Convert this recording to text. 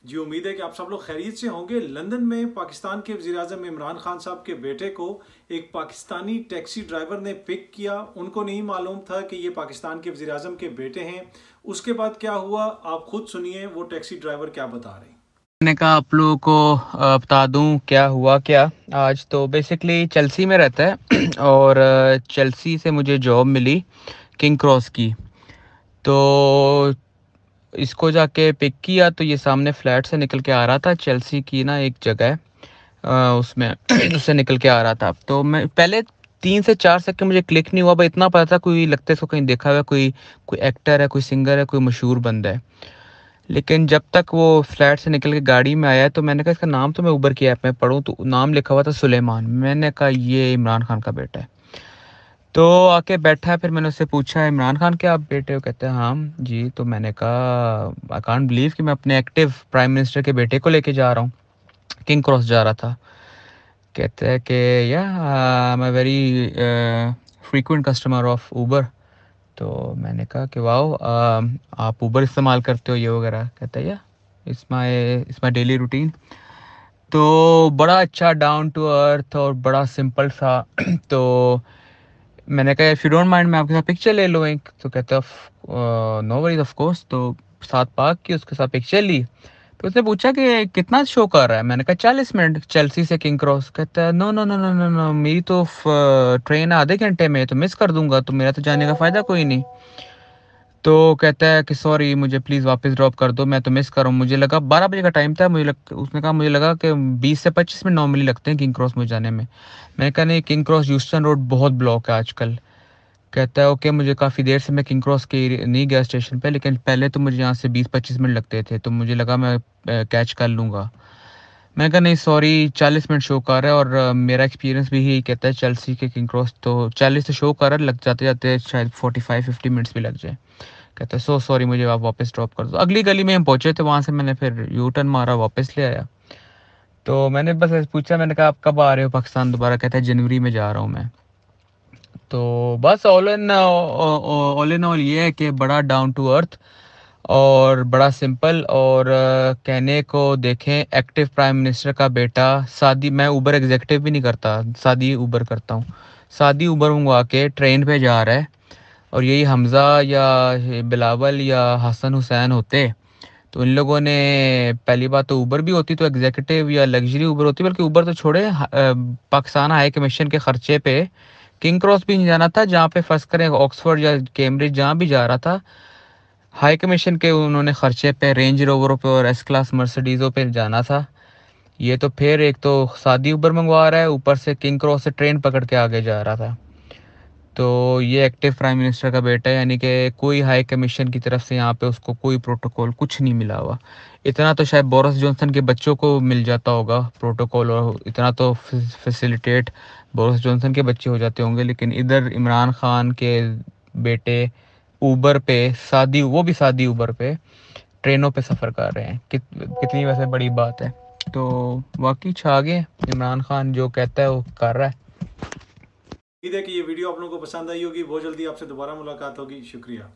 जी उम्मीद है कि आप सब लोग खैरियत से होंगे। लंदन में पाकिस्तान के वज़ीर-ए-आज़म इमरान खान साहब के बेटे को एक पाकिस्तानी टैक्सी ड्राइवर ने पिक किया। उनको नहीं मालूम था कि ये पाकिस्तान के वज़ीर-ए-आज़म के बेटे हैं। उसके बाद क्या हुआ आप खुद सुनिए, वो टैक्सी ड्राइवर क्या बता रहे हैं। मैंने कहा आप लोगों को बता दूं क्या हुआ क्या। आज तो बेसिकली चेल्सी में रहता है और चेल्सी से मुझे जॉब मिली किंग क्रॉस की। तो इसको जाके पिक किया तो ये सामने फ्लैट से निकल के आ रहा था। चेल्सी की ना एक जगह है, उसमें उससे निकल के आ रहा था। तो मैं पहले 3 से 4 सेकंड मुझे क्लिक नहीं हुआ, भाई इतना पता था कोई लगता है इसको कहीं देखा हुआ है, कोई कोई एक्टर है, कोई सिंगर है, कोई मशहूर बंदा है। लेकिन जब तक वो फ्लैट से निकल के गाड़ी में आया तो मैंने कहा इसका नाम तो मैं उबर की ऐप में पढ़ूँ तो नाम लिखा हुआ था सुलेमान। मैंने कहा ये इमरान खान का बेटा है। तो आके बैठा है, फिर मैंने उससे पूछा इमरान खान के आप बेटे हो? कहते हैं हाँ जी। तो मैंने कहा आई कांट बिलीव कि मैं अपने एक्टिव प्राइम मिनिस्टर के बेटे को लेके जा रहा हूँ, किंग क्रॉस जा रहा था। कहते हैं कि या I am a very frequent customer of Uber. तो मैंने कहा कि वाओ, आप ऊबर इस्तेमाल करते हो ये वगैरह? कहता है या इट्स माय डेली रूटीन। तो बड़ा अच्छा डाउन टू अर्थ और बड़ा सिंपल सा तो मैंने कहा इफ़ यू डोंट माइंड मैं आपके साथ पिक्चर ले लूँ एक। तो कहता है नो वरीज ऑफ कोर्स। तो साथ पार्क की, उसके साथ पिक्चर ली। तो उसने पूछा कि कितना शो कर रहा है? मैंने कहा 40 मिनट चेल्सी से किंग क्रॉस। कहता है no no no no no no, मेरी तो ट्रेन आधे घंटे में, तो मिस कर दूंगा, तो मेरा तो जाने का फ़ायदा कोई नहीं। तो कहता है कि सॉरी मुझे प्लीज़ वापस ड्रॉप कर दो, मैं तो मिस कर रहा हूँ। मुझे लगा 12 बजे का टाइम था, उसने कहा मुझे लगा कि 20 से 25 मिनट नॉर्मली लगते हैं किंग क्रॉस मुझे जाने में। मैंने कहा नहीं, किंग क्रॉस यूस्टन रोड बहुत ब्लॉक है आजकल। कहता है ओके, मुझे काफ़ी देर से मैं किंग क्रॉस की नहीं गया स्टेशन पे, लेकिन पहले तो मुझे यहाँ से 20-25 मिनट लगते थे, तो मुझे लगा मैं कैच कर लूँगा। मैंने कहा नहीं सॉरी, 40 मिनट शो कर रहा है और मेरा एक्सपीरियंस भी यही कहता है चेल्सी के किंग क्रॉस तो 40 से शो कर रहा है, लग जाते जाते शायद 45-50 मिनट्स भी लग जाए। कहता है सो सॉरी, मुझे आप वापस ड्रॉप कर दो। अगली गली में हम पहुंचे थे, वहाँ से मैंने फिर यू टर्न मारा, वापस ले आया। तो मैंने बस ऐसे पूछा, मैंने कहा आप कब आ रहे हो पाकिस्तान दोबारा? कहता है जनवरी में जा रहा हूँ मैं। तो बस ऑल इन ऑल ये है कि बड़ा डाउन टू अर्थ और बड़ा सिंपल और कहने को देखें एक्टिव प्राइम मिनिस्टर का बेटा। शादी मैं उबर एग्जीक्यूटिव भी नहीं करता, शादी उबर करता हूँ। शादी उबर मंगवा के ट्रेन पे जा रहा है। और यही हमज़ा या बिलावल या हसन हुसैन होते तो इन लोगों ने, पहली बात तो उबर भी होती तो एग्जीक्यूटिव या लग्जरी उबर होती, बल्कि उबर तो छोड़े, पाकिस्तान हाई कमीशन के खर्चे पे किंग क्रॉस भी नहीं जाना था, जहाँ पे फर्स्ट करें ऑक्सफोर्ड या कैम्ब्रिज जहाँ भी जा रहा था, हाई कमीशन के उन्होंने खर्चे पे रेंज रोवरों पे और एस क्लास मर्सिडीज़ों पे जाना था। ये तो फिर एक तो सादी उबर मंगवा रहा है, ऊपर से किंग क्रॉस से ट्रेन पकड़ के आगे जा रहा था। तो ये एक्टिव प्राइम मिनिस्टर का बेटा है, यानी कि कोई हाई कमीशन की तरफ से यहाँ पे उसको कोई प्रोटोकॉल कुछ नहीं मिला हुआ। इतना तो शायद बोरिस जॉनसन के बच्चों को मिल जाता होगा प्रोटोकॉल, और इतना तो फैसिलिटेट बोरिस जॉनसन के बच्चे हो जाते होंगे, लेकिन इधर इमरान खान के बेटे ऊबर पे, सादी वो भी सादी ऊबर पे ट्रेनों पे सफ़र कर रहे हैं। कितनी वैसे बड़ी बात है। तो वाकई छा गए, इमरान खान जो कहता है वो कर रहा है। उम्मीद है कि ये वीडियो आप लोगों को पसंद आई होगी। बहुत जल्दी आपसे दोबारा मुलाकात होगी। शुक्रिया।